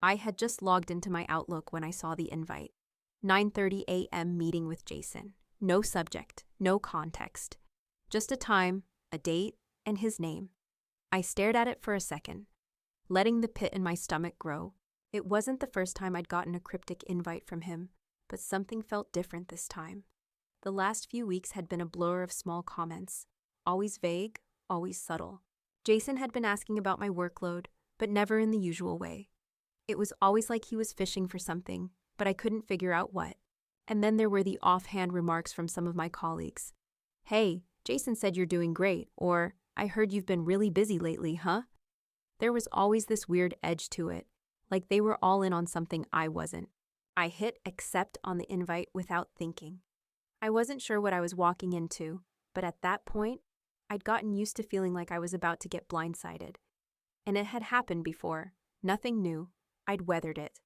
I had just logged into my Outlook when I saw the invite. 9:30 a.m. meeting with Jason. No subject, no context. Just a time, a date, and his name. I stared at it for a second, letting the pit in my stomach grow. It wasn't the first time I'd gotten a cryptic invite from him, but something felt different this time. The last few weeks had been a blur of small comments, always vague, always subtle. Jason had been asking about my workload, but never in the usual way. It was always like he was fishing for something, but I couldn't figure out what. And then there were the offhand remarks from some of my colleagues. "Hey, Jason said you're doing great," or "I heard you've been really busy lately, huh?" There was always this weird edge to it, like they were all in on something I wasn't. I hit accept on the invite without thinking. I wasn't sure what I was walking into, but at that point, I'd gotten used to feeling like I was about to get blindsided. And it had happened before. Nothing new. I'd weathered it.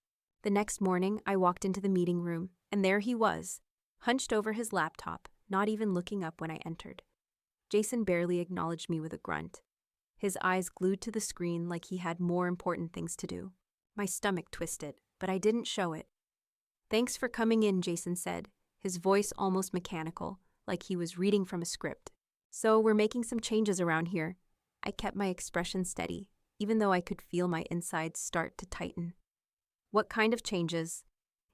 The next morning, I walked into the meeting room, and there he was, hunched over his laptop, not even looking up when I entered. Jason barely acknowledged me with a grunt, his eyes glued to the screen like he had more important things to do. My stomach twisted, but I didn't show it. "Thanks for coming in," Jason said, his voice almost mechanical, like he was reading from a script. "So we're making some changes around here." I kept my expression steady, even though I could feel my insides start to tighten. "What kind of changes?"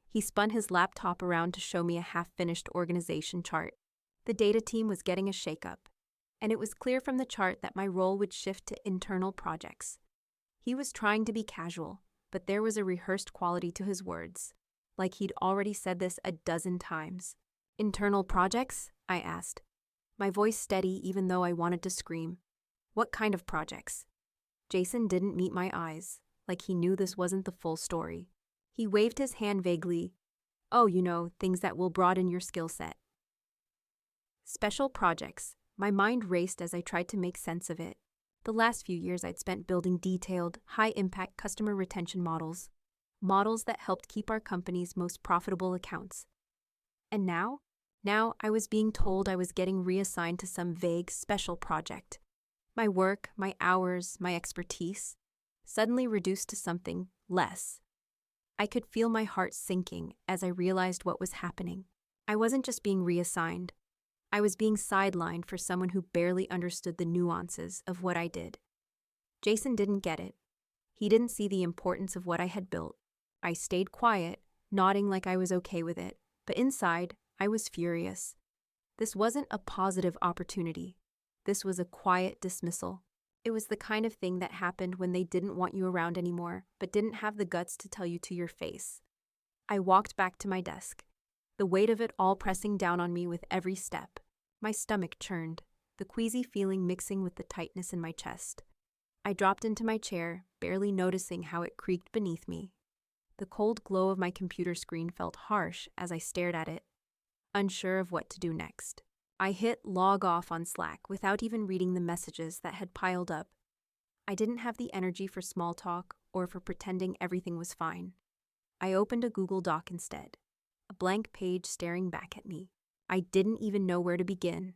He spun his laptop around to show me a half-finished organization chart. The data team was getting a shakeup, and it was clear from the chart that my role would shift to internal projects. He was trying to be casual, but there was a rehearsed quality to his words, like he'd already said this a dozen times. "Internal projects?" I asked, my voice steady even though I wanted to scream. "What kind of projects?" Jason didn't meet my eyes, like he knew this wasn't the full story. He waved his hand vaguely. "Oh, things that will broaden your skill set." Special projects. My mind raced as I tried to make sense of it. The last few years I'd spent building detailed, high-impact customer retention models that helped keep our company's most profitable accounts. And now I was being told I was getting reassigned to some vague, special project. My work, my hours, my expertise, suddenly reduced to something less. I could feel my heart sinking as I realized what was happening. I wasn't just being reassigned. I was being sidelined for someone who barely understood the nuances of what I did. Jason didn't get it. He didn't see the importance of what I had built. I stayed quiet, nodding like I was okay with it, but inside, I was furious. This wasn't a positive opportunity. This was a quiet dismissal. It was the kind of thing that happened when they didn't want you around anymore, but didn't have the guts to tell you to your face. I walked back to my desk, the weight of it all pressing down on me with every step. My stomach churned, the queasy feeling mixing with the tightness in my chest. I dropped into my chair, barely noticing how it creaked beneath me. The cold glow of my computer screen felt harsh as I stared at it, unsure of what to do next. I hit log off on Slack without even reading the messages that had piled up. I didn't have the energy for small talk or for pretending everything was fine. I opened a Google Doc instead, a blank page staring back at me. I didn't even know where to begin,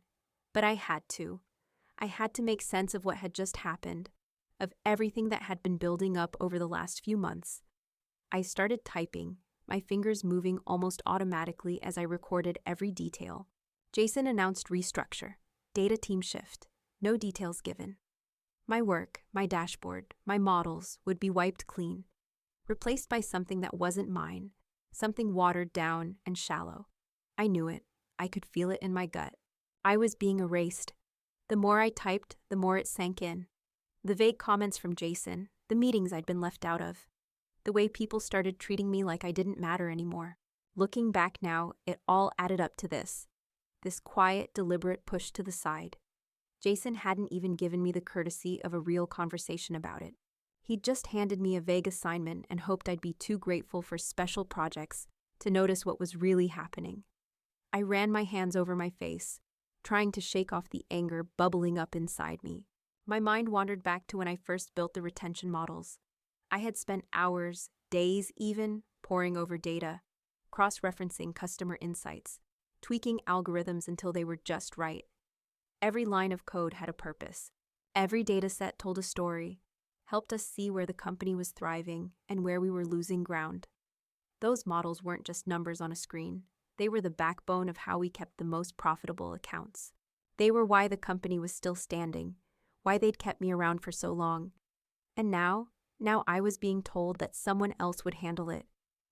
but I had to. I had to make sense of what had just happened, of everything that had been building up over the last few months. I started typing, my fingers moving almost automatically as I recorded every detail. Jason announced restructure, data team shift, no details given. My work, my dashboard, my models would be wiped clean, replaced by something that wasn't mine, something watered down and shallow. I knew it. I could feel it in my gut. I was being erased. The more I typed, the more it sank in. The vague comments from Jason, the meetings I'd been left out of, the way people started treating me like I didn't matter anymore. Looking back now, it all added up to this quiet, deliberate push to the side. Jason hadn't even given me the courtesy of a real conversation about it. He'd just handed me a vague assignment and hoped I'd be too grateful for special projects to notice what was really happening. I ran my hands over my face, trying to shake off the anger bubbling up inside me. My mind wandered back to when I first built the retention models. I had spent hours, days even, poring over data, cross-referencing customer insights, tweaking algorithms until they were just right. Every line of code had a purpose. Every dataset told a story, helped us see where the company was thriving and where we were losing ground. Those models weren't just numbers on a screen. They were the backbone of how we kept the most profitable accounts. They were why the company was still standing, why they'd kept me around for so long. And now I was being told that someone else would handle it.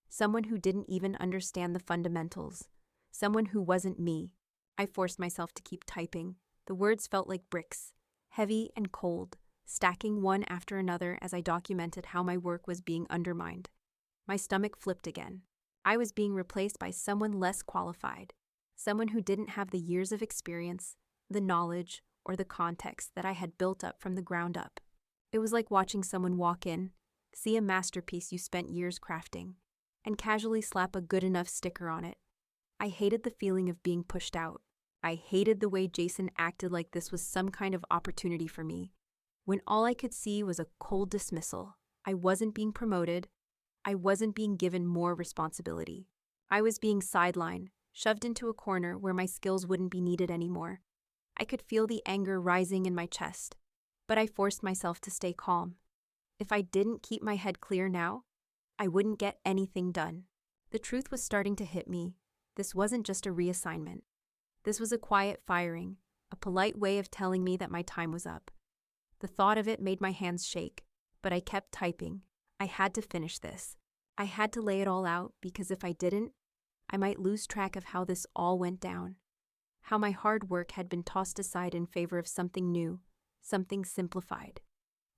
Someone who didn't even understand the fundamentals. Someone who wasn't me. I forced myself to keep typing. The words felt like bricks, heavy and cold, stacking one after another as I documented how my work was being undermined. My stomach flipped again. I was being replaced by someone less qualified, someone who didn't have the years of experience, the knowledge, or the context that I had built up from the ground up. It was like watching someone walk in, see a masterpiece you spent years crafting, and casually slap a good enough sticker on it. I hated the feeling of being pushed out. I hated the way Jason acted like this was some kind of opportunity for me, when all I could see was a cold dismissal. I wasn't being promoted. I wasn't being given more responsibility. I was being sidelined, shoved into a corner where my skills wouldn't be needed anymore. I could feel the anger rising in my chest, but I forced myself to stay calm. If I didn't keep my head clear now, I wouldn't get anything done. The truth was starting to hit me. This wasn't just a reassignment. This was a quiet firing, a polite way of telling me that my time was up. The thought of it made my hands shake, but I kept typing. I had to finish this. I had to lay it all out because if I didn't, I might lose track of how this all went down. How my hard work had been tossed aside in favor of something new, something simplified.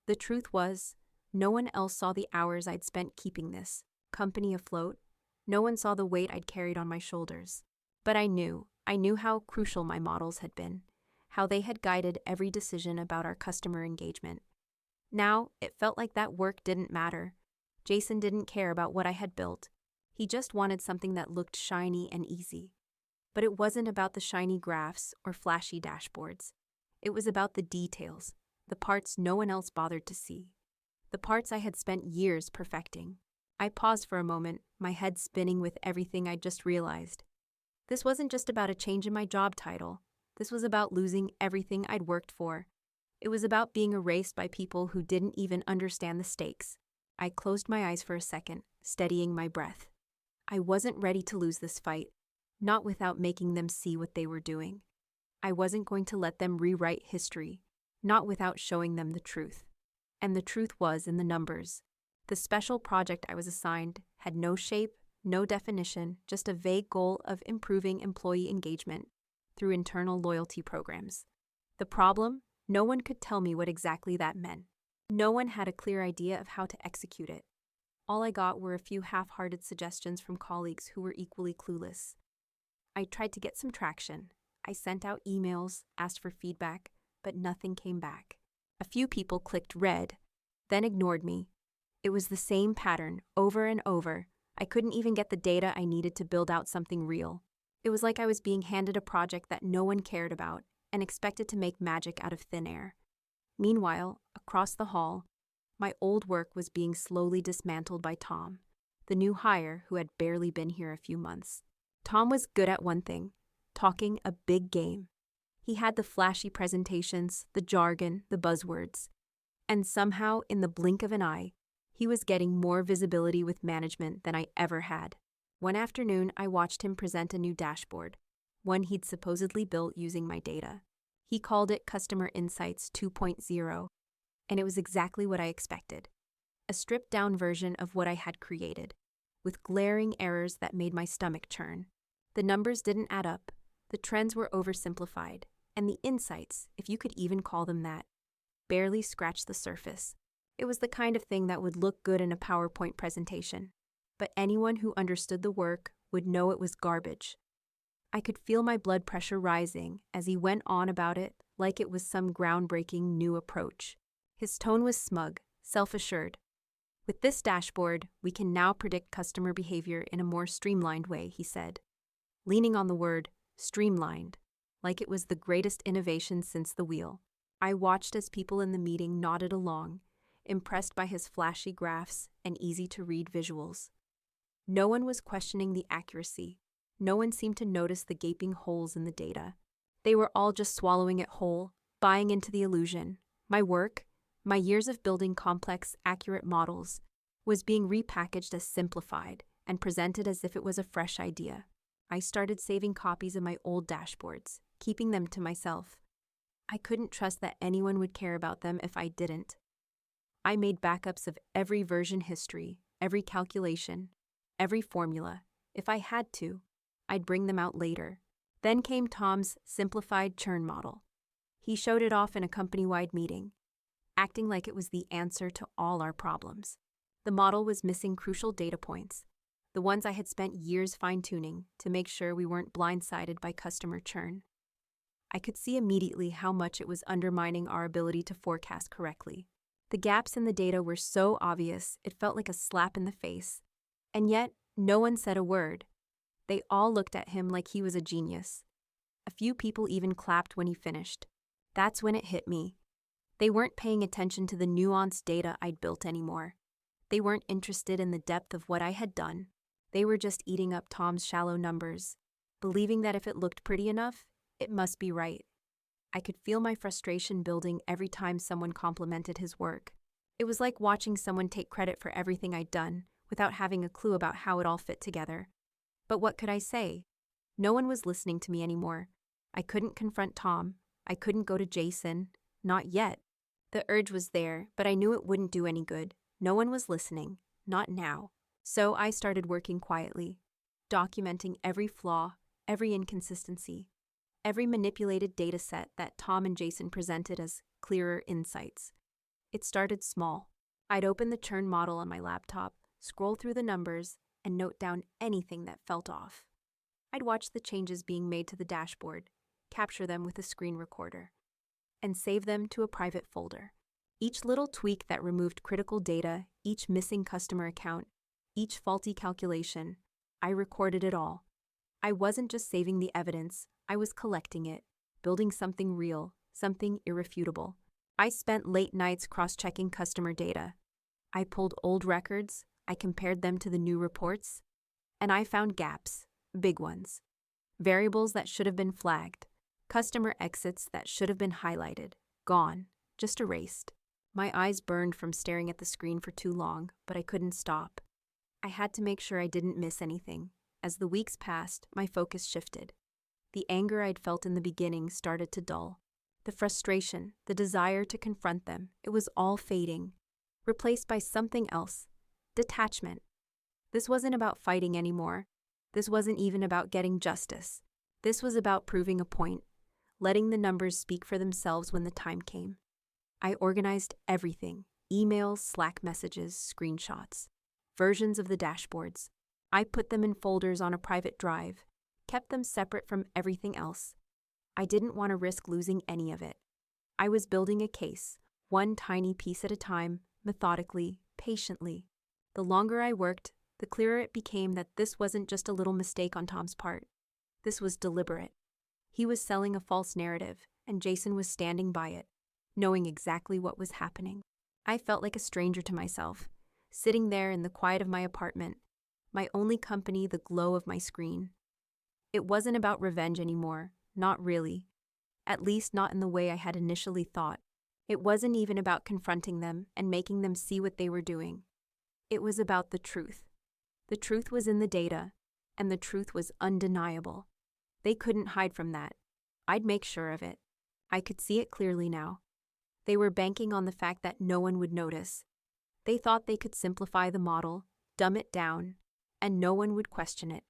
The truth was, no one else saw the hours I'd spent keeping this company afloat. No one saw the weight I'd carried on my shoulders. But I knew how crucial my models had been, how they had guided every decision about our customer engagement. Now, it felt like that work didn't matter. Jason didn't care about what I had built. He just wanted something that looked shiny and easy. But it wasn't about the shiny graphs or flashy dashboards. It was about the details, the parts no one else bothered to see, the parts I had spent years perfecting. I paused for a moment, my head spinning with everything I'd just realized. This wasn't just about a change in my job title. This was about losing everything I'd worked for. It was about being erased by people who didn't even understand the stakes. I closed my eyes for a second, steadying my breath. I wasn't ready to lose this fight, not without making them see what they were doing. I wasn't going to let them rewrite history, not without showing them the truth. And the truth was in the numbers. The special project I was assigned had no shape, no definition, just a vague goal of improving employee engagement through internal loyalty programs. The problem? No one could tell me what exactly that meant. No one had a clear idea of how to execute it. All I got were a few half-hearted suggestions from colleagues who were equally clueless. I tried to get some traction. I sent out emails, asked for feedback, but nothing came back. A few people clicked red, then ignored me. It was the same pattern, over and over. I couldn't even get the data I needed to build out something real. It was like I was being handed a project that no one cared about and expected to make magic out of thin air. Meanwhile, across the hall, my old work was being slowly dismantled by Tom, the new hire who had barely been here a few months. Tom was good at one thing, talking a big game. He had the flashy presentations, the jargon, the buzzwords. And somehow, in the blink of an eye, he was getting more visibility with management than I ever had. One afternoon, I watched him present a new dashboard, one he'd supposedly built using my data. He called it Customer Insights 2.0, and it was exactly what I expected. A stripped-down version of what I had created, with glaring errors that made my stomach churn. The numbers didn't add up, the trends were oversimplified, and the insights, if you could even call them that, barely scratched the surface. It was the kind of thing that would look good in a PowerPoint presentation, but anyone who understood the work would know it was garbage. I could feel my blood pressure rising as he went on about it like it was some groundbreaking new approach. His tone was smug, self-assured. With this dashboard, we can now predict customer behavior in a more streamlined way, he said, leaning on the word streamlined, like it was the greatest innovation since the wheel. I watched as people in the meeting nodded along, impressed by his flashy graphs and easy-to-read visuals. No one was questioning the accuracy. No one seemed to notice the gaping holes in the data. They were all just swallowing it whole, buying into the illusion. My work, My years of building complex, accurate models was being repackaged as simplified and presented as if it was a fresh idea. I started saving copies of my old dashboards, keeping them to myself. I couldn't trust that anyone would care about them if I didn't. I made backups of every version history, every calculation, every formula. If I had to, I'd bring them out later. Then came Tom's simplified churn model. He showed it off in a company-wide meeting, acting like it was the answer to all our problems. The model was missing crucial data points, the ones I had spent years fine-tuning to make sure we weren't blindsided by customer churn. I could see immediately how much it was undermining our ability to forecast correctly. The gaps in the data were so obvious, it felt like a slap in the face. And yet, no one said a word. They all looked at him like he was a genius. A few people even clapped when he finished. That's when it hit me. They weren't paying attention to the nuanced data I'd built anymore. They weren't interested in the depth of what I had done. They were just eating up Tom's shallow numbers, believing that if it looked pretty enough, it must be right. I could feel my frustration building every time someone complimented his work. It was like watching someone take credit for everything I'd done without having a clue about how it all fit together. But what could I say? No one was listening to me anymore. I couldn't confront Tom. I couldn't go to Jason. Not yet. The urge was there, but I knew it wouldn't do any good. No one was listening. Not now. So I started working quietly, documenting every flaw, every inconsistency, every manipulated data set that Tom and Jason presented as clearer insights. It started small. I'd open the churn model on my laptop, scroll through the numbers, and note down anything that felt off. I'd watch the changes being made to the dashboard, capture them with a screen recorder, and save them to a private folder. Each little tweak that removed critical data, each missing customer account, each faulty calculation, I recorded it all. I wasn't just saving the evidence, I was collecting it, building something real, something irrefutable. I spent late nights cross-checking customer data. I pulled old records, I compared them to the new reports, and I found gaps, big ones. Variables that should have been flagged, customer exits that should have been highlighted, gone, just erased. My eyes burned from staring at the screen for too long, but I couldn't stop. I had to make sure I didn't miss anything. As the weeks passed, my focus shifted. The anger I'd felt in the beginning started to dull. The frustration, the desire to confront them, it was all fading, replaced by something else. Detachment. This wasn't about fighting anymore. This wasn't even about getting justice. This was about proving a point, letting the numbers speak for themselves when the time came. I organized everything: emails, Slack messages, screenshots, versions of the dashboards. I put them in folders on a private drive, kept them separate from everything else. I didn't want to risk losing any of it. I was building a case, one tiny piece at a time, methodically, patiently. The longer I worked, the clearer it became that this wasn't just a little mistake on Tom's part. This was deliberate. He was selling a false narrative, and Jason was standing by it, knowing exactly what was happening. I felt like a stranger to myself, sitting there in the quiet of my apartment, my only company, the glow of my screen. It wasn't about revenge anymore, not really. At least not in the way I had initially thought. It wasn't even about confronting them and making them see what they were doing. It was about the truth. The truth was in the data, and the truth was undeniable. They couldn't hide from that. I'd make sure of it. I could see it clearly now. They were banking on the fact that no one would notice. They thought they could simplify the model, dumb it down, and no one would question it.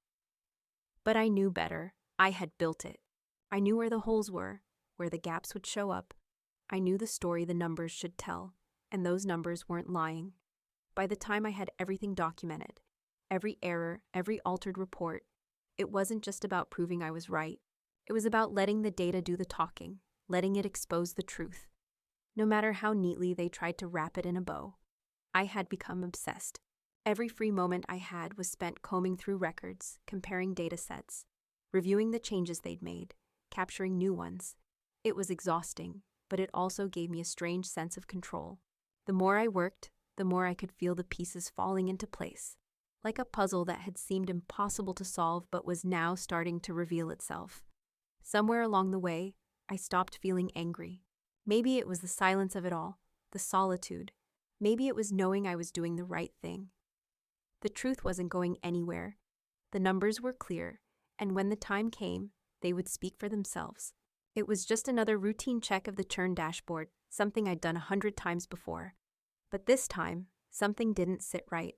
But I knew better. I had built it. I knew where the holes were, where the gaps would show up. I knew the story the numbers should tell, and those numbers weren't lying. By the time I had everything documented, every error, every altered report, it wasn't just about proving I was right. It was about letting the data do the talking, letting it expose the truth. No matter how neatly they tried to wrap it in a bow, I had become obsessed. Every free moment I had was spent combing through records, comparing data sets, reviewing the changes they'd made, capturing new ones. It was exhausting, but it also gave me a strange sense of control. The more I worked, the more I could feel the pieces falling into place, like a puzzle that had seemed impossible to solve but was now starting to reveal itself. Somewhere along the way, I stopped feeling angry. Maybe it was the silence of it all, the solitude. Maybe it was knowing I was doing the right thing. The truth wasn't going anywhere. The numbers were clear, and when the time came, they would speak for themselves. It was just another routine check of the Churn dashboard, something I'd done 100 times before. But this time, something didn't sit right.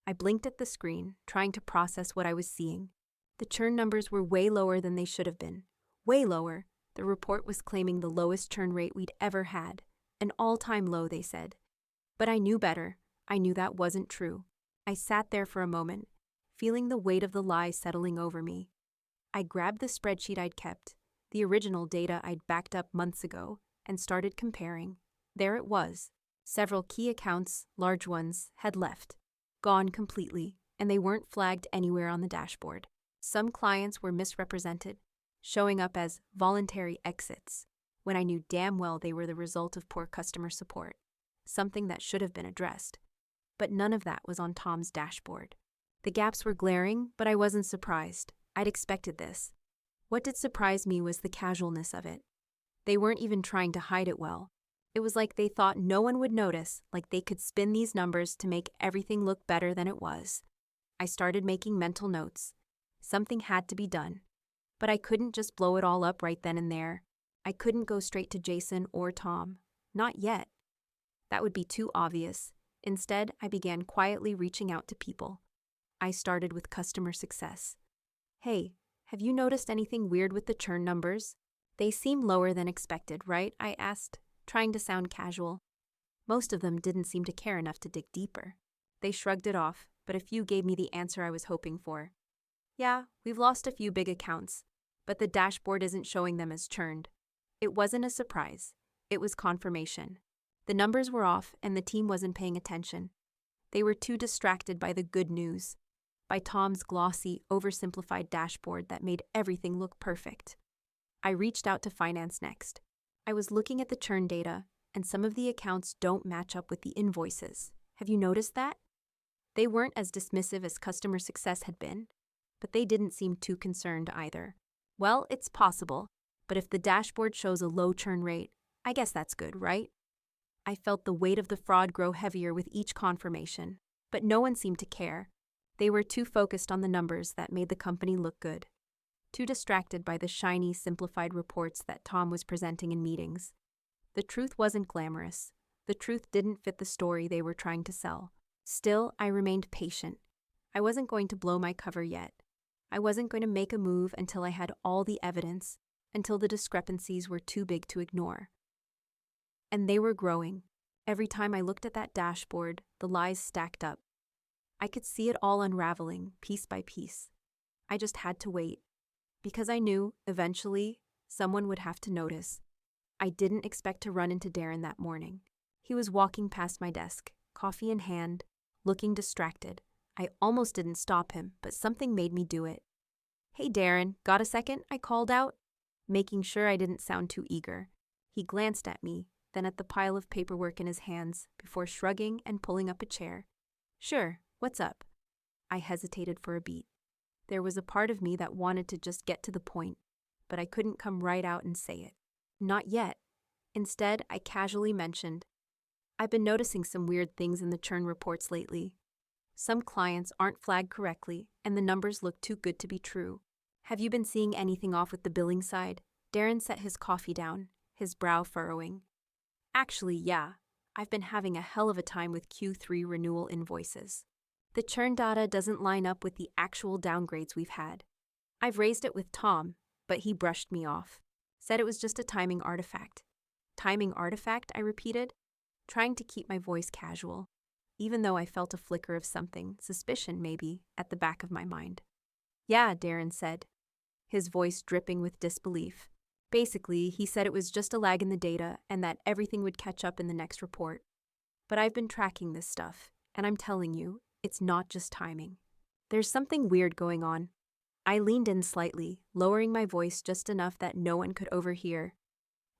I blinked at the screen, trying to process what I was seeing. The Churn numbers were way lower than they should have been. Way lower. The report was claiming the lowest churn rate we'd ever had. An all-time low, they said. But I knew better. I knew that wasn't true. I sat there for a moment, feeling the weight of the lie settling over me. I grabbed the spreadsheet I'd kept, the original data I'd backed up months ago, and started comparing. There it was. Several key accounts, large ones, had left. Gone completely, and they weren't flagged anywhere on the dashboard. Some clients were misrepresented, showing up as voluntary exits, when I knew damn well they were the result of poor customer support, something that should have been addressed. But none of that was on Tom's dashboard. The gaps were glaring, but I wasn't surprised. I'd expected this. What did surprise me was the casualness of it. They weren't even trying to hide it well. It was like they thought no one would notice, like they could spin these numbers to make everything look better than it was. I started making mental notes. Something had to be done. But I couldn't just blow it all up right then and there. I couldn't go straight to Jason or Tom. Not yet. That would be too obvious. Instead, I began quietly reaching out to people. I started with customer success. Hey, have you noticed anything weird with the churn numbers? They seem lower than expected, right? I asked, trying to sound casual. Most of them didn't seem to care enough to dig deeper. They shrugged it off, but a few gave me the answer I was hoping for. Yeah, we've lost a few big accounts, but the dashboard isn't showing them as churned. It wasn't a surprise. It was confirmation. The numbers were off and the team wasn't paying attention. They were too distracted by the good news, by Tom's glossy, oversimplified dashboard that made everything look perfect. I reached out to finance next. I was looking at the churn data, and some of the accounts don't match up with the invoices. Have you noticed that? They weren't as dismissive as customer success had been, but they didn't seem too concerned either. Well, it's possible, but if the dashboard shows a low churn rate, I guess that's good, right? I felt the weight of the fraud grow heavier with each confirmation, but no one seemed to care. They were too focused on the numbers that made the company look good, too distracted by the shiny, simplified reports that Tom was presenting in meetings. The truth wasn't glamorous. The truth didn't fit the story they were trying to sell. Still, I remained patient. I wasn't going to blow my cover yet. I wasn't going to make a move until I had all the evidence, until the discrepancies were too big to ignore. And they were growing. Every time I looked at that dashboard, the lies stacked up. I could see it all unraveling, piece by piece. I just had to wait, because I knew, eventually, someone would have to notice. I didn't expect to run into Darren that morning. He was walking past my desk, coffee in hand, looking distracted. I almost didn't stop him, but something made me do it. "Hey Darren, got a second?" I called out, making sure I didn't sound too eager. He glanced at me, then at the pile of paperwork in his hands, before shrugging and pulling up a chair. "Sure, what's up?" I hesitated for a beat. There was a part of me that wanted to just get to the point, but I couldn't come right out and say it. Not yet. Instead, I casually mentioned, "I've been noticing some weird things in the churn reports lately. Some clients aren't flagged correctly, and the numbers look too good to be true. Have you been seeing anything off with the billing side?" Darren set his coffee down, his brow furrowing. "Actually, yeah. I've been having a hell of a time with Q3 renewal invoices. The churn data doesn't line up with the actual downgrades we've had. I've raised it with Tom, but he brushed me off. Said it was just a timing artifact." "Timing artifact?" I repeated, trying to keep my voice casual, even though I felt a flicker of something, suspicion maybe, at the back of my mind. "Yeah," Darren said, his voice dripping with disbelief. Basically, he said it was just a lag in the data and that everything would catch up in the next report. But I've been tracking this stuff, and I'm telling you, it's not just timing. There's something weird going on." I leaned in slightly, lowering my voice just enough that no one could overhear.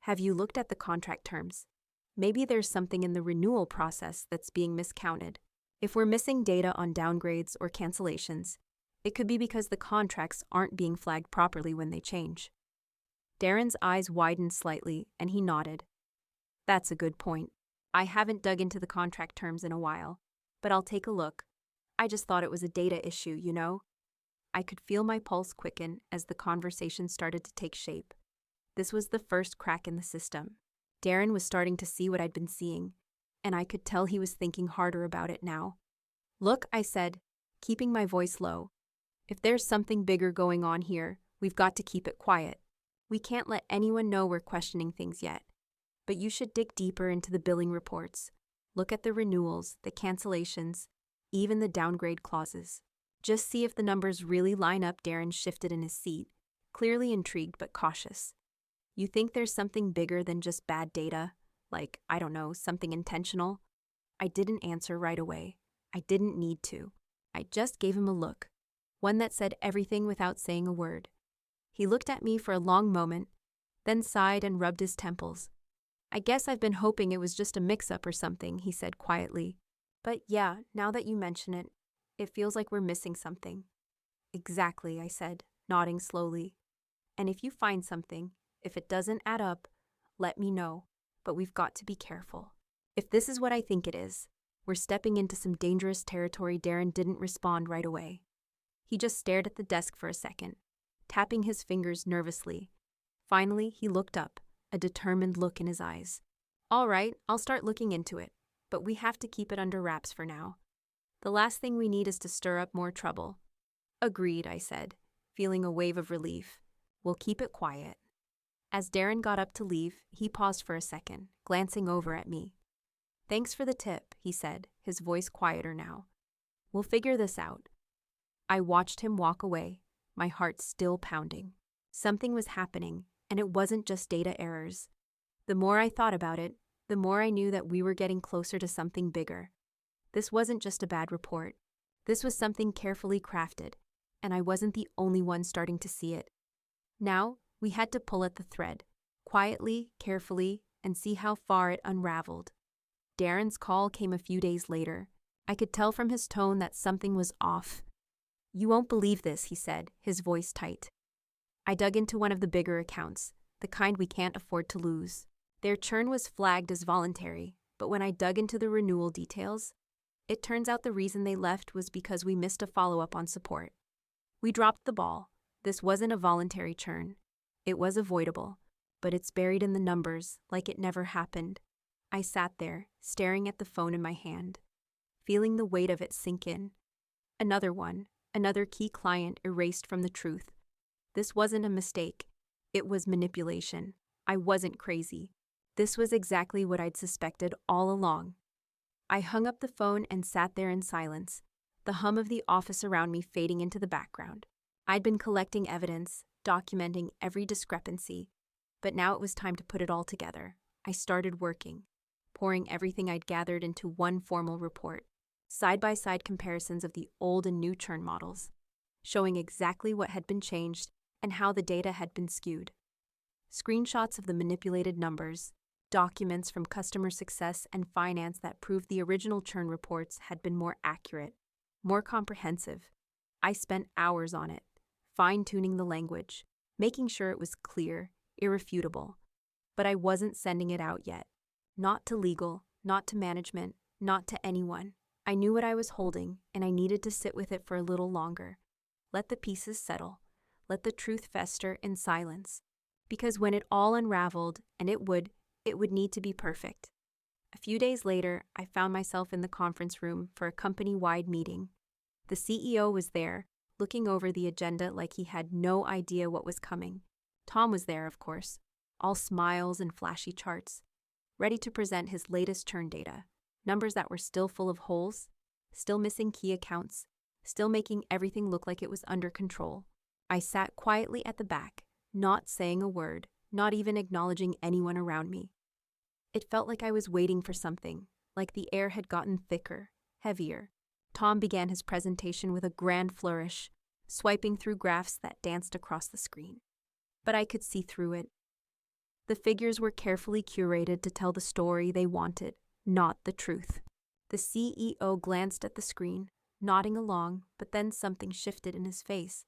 "Have you looked at the contract terms? Maybe there's something in the renewal process that's being miscounted. If we're missing data on downgrades or cancellations, it could be because the contracts aren't being flagged properly when they change." Darren's eyes widened slightly, and he nodded. "That's a good point. I haven't dug into the contract terms in a while, but I'll take a look. I just thought it was a data issue, you know? I could feel my pulse quicken as the conversation started to take shape. This was the first crack in the system. Darren was starting to see what I'd been seeing, and I could tell he was thinking harder about it now. Look, I said, keeping my voice low. If there's something bigger going on here, we've got to keep it quiet. We can't let anyone know we're questioning things yet. But you should dig deeper into the billing reports. Look at the renewals, the cancellations, even the downgrade clauses. Just see if the numbers really line up. Darren shifted in his seat, clearly intrigued but cautious. You think there's something bigger than just bad data? Like, I don't know, something intentional? I didn't answer right away. I didn't need to. I just gave him a look, one that said everything without saying a word. He looked at me for a long moment, then sighed and rubbed his temples. I guess I've been hoping it was just a mix-up or something, he said quietly. But yeah, now that you mention it, it feels like we're missing something. Exactly, I said, nodding slowly. And if you find something, if it doesn't add up, let me know. But we've got to be careful. If this is what I think it is, we're stepping into some dangerous territory. Darren didn't respond right away. He just stared at the desk for a second, tapping his fingers nervously. Finally, he looked up, a determined look in his eyes. All right, I'll start looking into it, but we have to keep it under wraps for now. The last thing we need is to stir up more trouble. Agreed, I said, feeling a wave of relief. We'll keep it quiet. As Darren got up to leave, he paused for a second, glancing over at me. Thanks for the tip, he said, his voice quieter now. We'll figure this out. I watched him walk away, my heart still pounding. Something was happening, and it wasn't just data errors. The more I thought about it, the more I knew that we were getting closer to something bigger. This wasn't just a bad report. This was something carefully crafted, and I wasn't the only one starting to see it. Now, we had to pull at the thread, quietly, carefully, and see how far it unraveled. Darren's call came a few days later. I could tell from his tone that something was off. You won't believe this, he said, his voice tight. I dug into one of the bigger accounts, the kind we can't afford to lose. Their churn was flagged as voluntary, but when I dug into the renewal details, it turns out the reason they left was because we missed a follow-up on support. We dropped the ball. This wasn't a voluntary churn. It was avoidable, but it's buried in the numbers like it never happened. I sat there, staring at the phone in my hand, feeling the weight of it sink in. Another one, another key client erased from the truth. This wasn't a mistake. It was manipulation. I wasn't crazy. This was exactly what I'd suspected all along. I hung up the phone and sat there in silence, the hum of the office around me fading into the background. I'd been collecting evidence, documenting every discrepancy, but now it was time to put it all together. I started working, pouring everything I'd gathered into one formal report, side-by-side comparisons of the old and new churn models, showing exactly what had been changed and how the data had been skewed. Screenshots of the manipulated numbers, documents from customer success and finance that proved the original churn reports had been more accurate, more comprehensive. I spent hours on it, fine-tuning the language, making sure it was clear, irrefutable. But I wasn't sending it out yet. Not to legal, not to management, not to anyone. I knew what I was holding, and I needed to sit with it for a little longer. Let the pieces settle. Let the truth fester in silence. Because when it all unraveled, and it would need to be perfect. A few days later, I found myself in the conference room for a company-wide meeting. The CEO was there, looking over the agenda like he had no idea what was coming. Tom was there, of course, all smiles and flashy charts, ready to present his latest churn data, numbers that were still full of holes, still missing key accounts, still making everything look like it was under control. I sat quietly at the back, not saying a word, not even acknowledging anyone around me. It felt like I was waiting for something, like the air had gotten thicker, heavier. Tom began his presentation with a grand flourish, swiping through graphs that danced across the screen. But I could see through it. The figures were carefully curated to tell the story they wanted, not the truth. The CEO glanced at the screen, nodding along, but then something shifted in his face.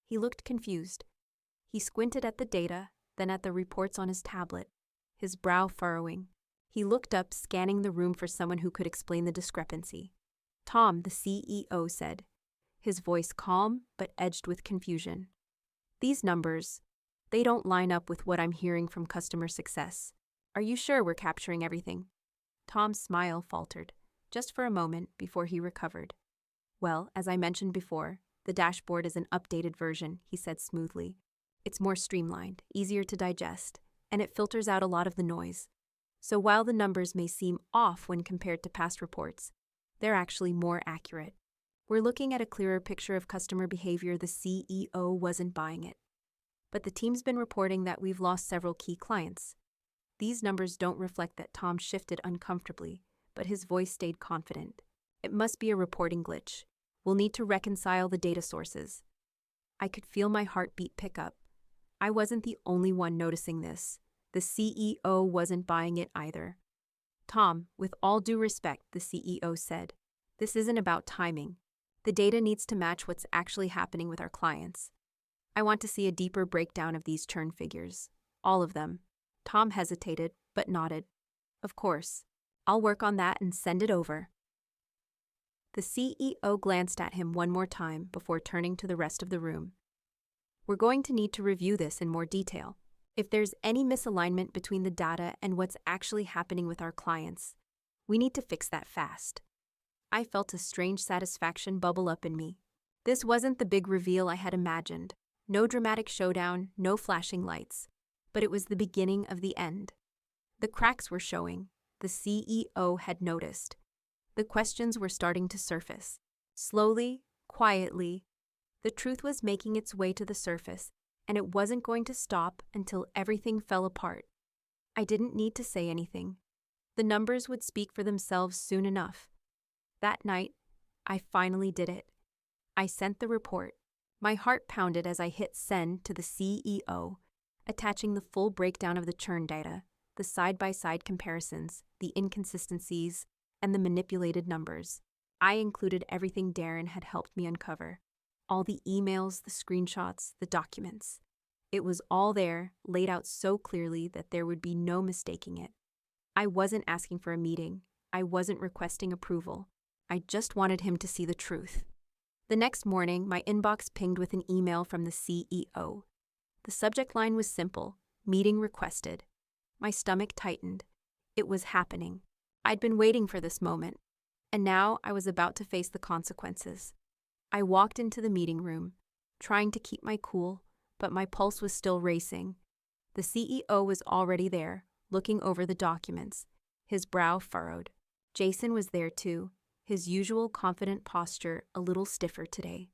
He looked confused. He squinted at the data, then at the reports on his tablet, his brow furrowing. He looked up, scanning the room for someone who could explain the discrepancy. Tom, the CEO, said, his voice calm but edged with confusion. These numbers, they don't line up with what I'm hearing from customer success. Are you sure we're capturing everything? Tom's smile faltered, just for a moment before he recovered. Well, as I mentioned before, the dashboard is an updated version, he said smoothly. It's more streamlined, easier to digest, and it filters out a lot of the noise. So while the numbers may seem off when compared to past reports, they're actually more accurate. We're looking at a clearer picture of customer behavior. The CEO wasn't buying it. But the team's been reporting that we've lost several key clients. These numbers don't reflect that. Tom shifted uncomfortably, but his voice stayed confident. It must be a reporting glitch. We'll need to reconcile the data sources. I could feel my heartbeat pick up. I wasn't the only one noticing this. The CEO wasn't buying it either. Tom, with all due respect, the CEO said, this isn't about timing. The data needs to match what's actually happening with our clients. I want to see a deeper breakdown of these churn figures. All of them. Tom hesitated, but nodded. Of course. I'll work on that and send it over. The CEO glanced at him one more time before turning to the rest of the room. We're going to need to review this in more detail. If there's any misalignment between the data and what's actually happening with our clients, we need to fix that fast. I felt a strange satisfaction bubble up in me. This wasn't the big reveal I had imagined. No dramatic showdown, no flashing lights. But it was the beginning of the end. The cracks were showing. The CEO had noticed. The questions were starting to surface. Slowly, quietly, the truth was making its way to the surface, and it wasn't going to stop until everything fell apart. I didn't need to say anything. The numbers would speak for themselves soon enough. That night, I finally did it. I sent the report. My heart pounded as I hit send to the CEO, attaching the full breakdown of the churn data, the side-by-side comparisons, the inconsistencies, and the manipulated numbers. I included everything Darren had helped me uncover. All the emails, the screenshots, the documents. It was all there, laid out so clearly that there would be no mistaking it. I wasn't asking for a meeting. I wasn't requesting approval. I just wanted him to see the truth. The next morning, my inbox pinged with an email from the CEO. The subject line was simple, meeting requested. My stomach tightened. It was happening. I'd been waiting for this moment, and now I was about to face the consequences. I walked into the meeting room, trying to keep my cool, but my pulse was still racing. The CEO was already there, looking over the documents, his brow furrowed. Jason was there too, his usual confident posture a little stiffer today.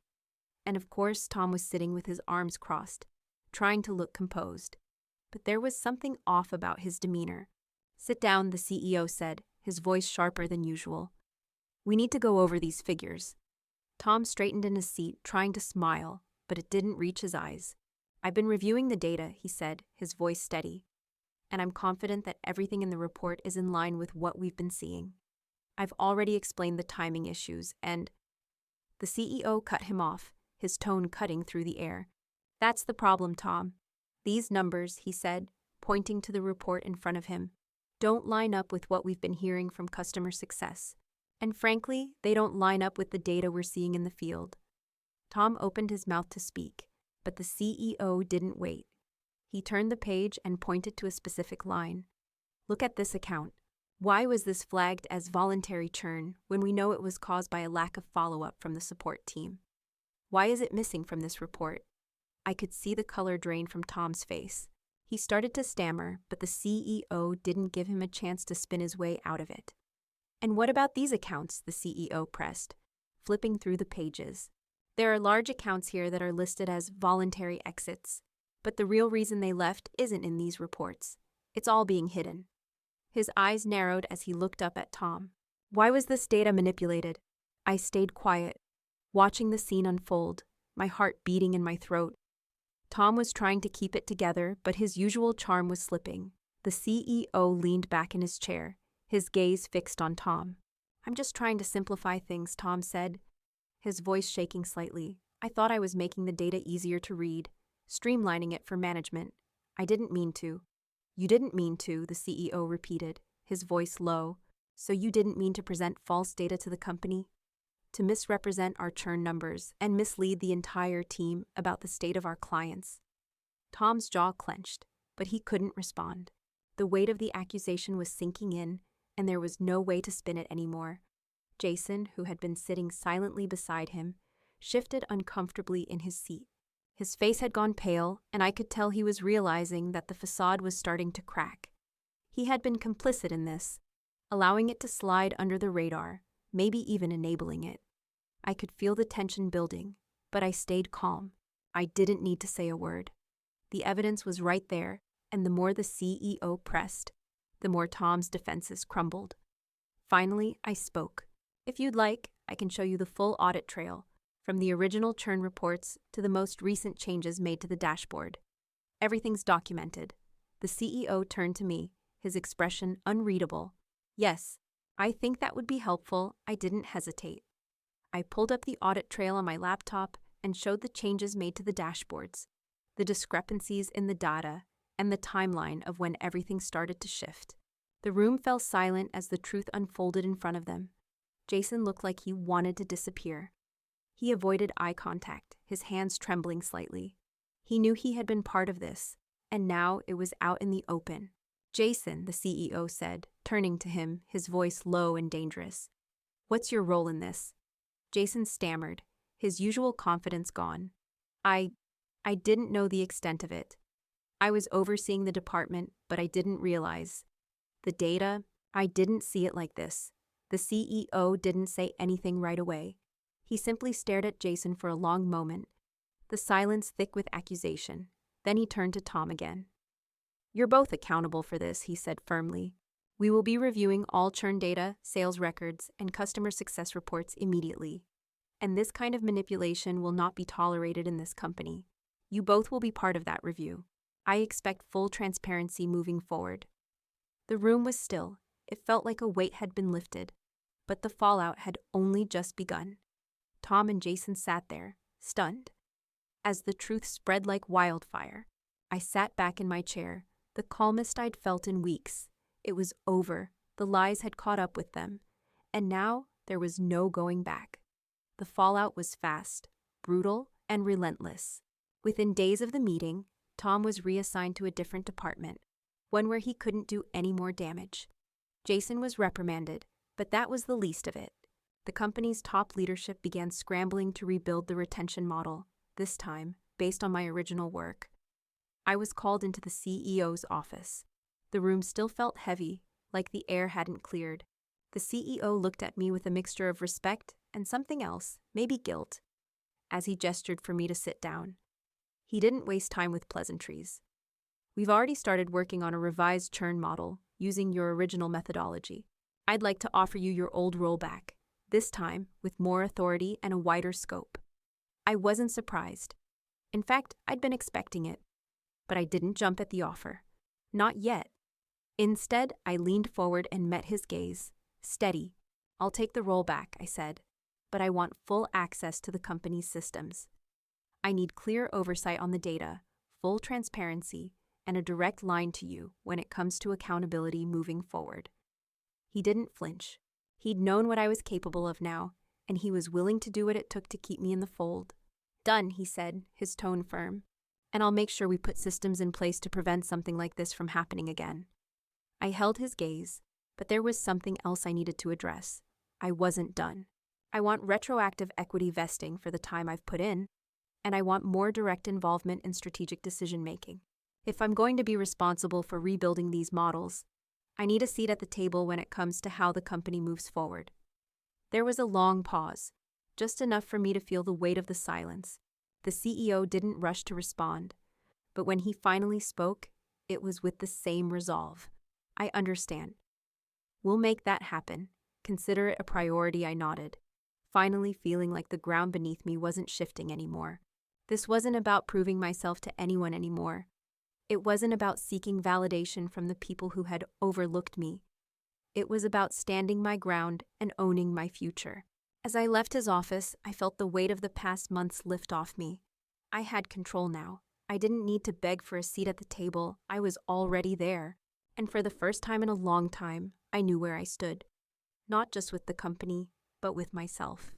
And of course, Tom was sitting with his arms crossed, trying to look composed. But there was something off about his demeanor. Sit down, the CEO said, his voice sharper than usual. We need to go over these figures. Tom straightened in his seat, trying to smile, but it didn't reach his eyes. I've been reviewing the data, he said, his voice steady. And I'm confident that everything in the report is in line with what we've been seeing. I've already explained the timing issues, and... The CEO cut him off, his tone cutting through the air. That's the problem, Tom. These numbers, he said, pointing to the report in front of him, don't line up with what we've been hearing from customer success. And frankly, they don't line up with the data we're seeing in the field. Tom opened his mouth to speak, but the CEO didn't wait. He turned the page and pointed to a specific line. Look at this account. Why was this flagged as voluntary churn when we know it was caused by a lack of follow-up from the support team? Why is it missing from this report? I could see the color drain from Tom's face. He started to stammer, but the CEO didn't give him a chance to spin his way out of it. And what about these accounts? The CEO pressed, flipping through the pages. There are large accounts here that are listed as voluntary exits, but the real reason they left isn't in these reports. It's all being hidden. His eyes narrowed as he looked up at Tom. Why was this data manipulated? I stayed quiet, watching the scene unfold, my heart beating in my throat. Tom was trying to keep it together, but his usual charm was slipping. The CEO leaned back in his chair, his gaze fixed on Tom. I'm just trying to simplify things, Tom said, his voice shaking slightly. I thought I was making the data easier to read, streamlining it for management. I didn't mean to. You didn't mean to, the CEO repeated, his voice low. So you didn't mean to present false data to the company? To misrepresent our churn numbers and mislead the entire team about the state of our clients? Tom's jaw clenched, but he couldn't respond. The weight of the accusation was sinking in, and there was no way to spin it anymore. Jason, who had been sitting silently beside him, shifted uncomfortably in his seat. His face had gone pale, and I could tell he was realizing that the facade was starting to crack. He had been complicit in this, allowing it to slide under the radar, maybe even enabling it. I could feel the tension building, but I stayed calm. I didn't need to say a word. The evidence was right there, and the more the CEO pressed, the more Tom's defenses crumbled. Finally, I spoke. If you'd like, I can show you the full audit trail, from the original churn reports to the most recent changes made to the dashboard. Everything's documented. The CEO turned to me, his expression unreadable. Yes, I think that would be helpful. I didn't hesitate. I pulled up the audit trail on my laptop and showed the changes made to the dashboards, the discrepancies in the data, and the timeline of when everything started to shift. The room fell silent as the truth unfolded in front of them. Jason looked like he wanted to disappear. He avoided eye contact, his hands trembling slightly. He knew he had been part of this, and now it was out in the open. Jason, the CEO said, turning to him, his voice low and dangerous. What's your role in this? Jason stammered, his usual confidence gone. I didn't know the extent of it. I was overseeing the department, but I didn't realize. The data, I didn't see it like this. The CEO didn't say anything right away. He simply stared at Jason for a long moment, the silence thick with accusation. Then he turned to Tom again. You're both accountable for this, he said firmly. We will be reviewing all churn data, sales records, and customer success reports immediately. And this kind of manipulation will not be tolerated in this company. You both will be part of that review. I expect full transparency moving forward. The room was still. It felt like a weight had been lifted. But the fallout had only just begun. Tom and Jason sat there, stunned. As the truth spread like wildfire, I sat back in my chair, the calmest I'd felt in weeks. It was over. The lies had caught up with them. And now there was no going back. The fallout was fast, brutal, and relentless. Within days of the meeting, Tom was reassigned to a different department, one where he couldn't do any more damage. Jason was reprimanded, but that was the least of it. The company's top leadership began scrambling to rebuild the retention model, this time based on my original work. I was called into the CEO's office. The room still felt heavy, like the air hadn't cleared. The CEO looked at me with a mixture of respect and something else, maybe guilt, as he gestured for me to sit down. He didn't waste time with pleasantries. We've already started working on a revised churn model using your original methodology. I'd like to offer you your old role back, this time with more authority and a wider scope. I wasn't surprised. In fact, I'd been expecting it. But I didn't jump at the offer. Not yet. Instead, I leaned forward and met his gaze. Steady. I'll take the role back, I said. But I want full access to the company's systems. I need clear oversight on the data, full transparency, and a direct line to you when it comes to accountability moving forward. He didn't flinch. He'd known what I was capable of now, and he was willing to do what it took to keep me in the fold. Done, he said, his tone firm. And I'll make sure we put systems in place to prevent something like this from happening again. I held his gaze, but there was something else I needed to address. I wasn't done. I want retroactive equity vesting for the time I've put in, and I want more direct involvement in strategic decision-making. If I'm going to be responsible for rebuilding these models, I need a seat at the table when it comes to how the company moves forward. There was a long pause, just enough for me to feel the weight of the silence. The CEO didn't rush to respond, but when he finally spoke, it was with the same resolve. I understand. We'll make that happen. Consider it a priority, I nodded, finally feeling like the ground beneath me wasn't shifting anymore. This wasn't about proving myself to anyone anymore. It wasn't about seeking validation from the people who had overlooked me. It was about standing my ground and owning my future. As I left his office, I felt the weight of the past months lift off me. I had control now. I didn't need to beg for a seat at the table. I was already there. And for the first time in a long time, I knew where I stood, not just with the company, but with myself.